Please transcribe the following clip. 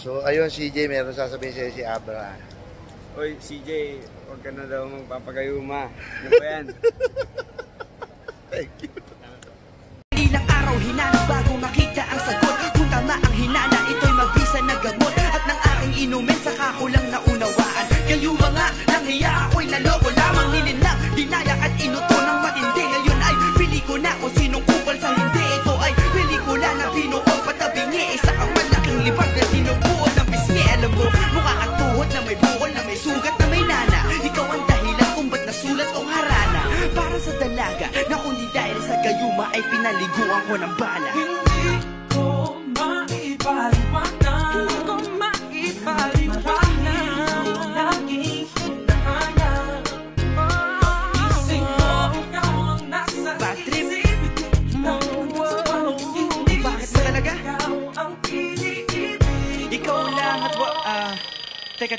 So, ayun, CJ, meron sasabihin sa'yo si Abra. Oy, CJ, huwag ka na daw magpapagayuma. Ano ba yan? Thank you. Ilang araw hinanap bago makita ang sagot. Kung tama ang hinana, ito'y mabisa na gamot. At ng aking inumin, saka ko lang naunawaan. Kayo mga nanghiya, ako'y naloko lamang. Nilinlang, dinayak at inuto ng matindi. Ngayon ay pili ko na kung sinong kupal sa hindi. Ito ay pelikula na binuong patabingi. Isa kang malaking libag na tinubuan ng pisngi. Alam mo, mukha kang tuhod na may bukol, na may sugat, na may nana. Ikaw ang dahilan kung ba't nasulat o harana. Para sa dalaga, na kundi dahil sa gayuma ay pinaliguan ko ng bala. Hindi ko maipaliwanag, hindi ko maipaliwanag. Laging hinahanap, isip ko ikaw ang nasa isip mo. Bakit mo talaga? Ikaw ang piniibig, ikaw lahat. Teka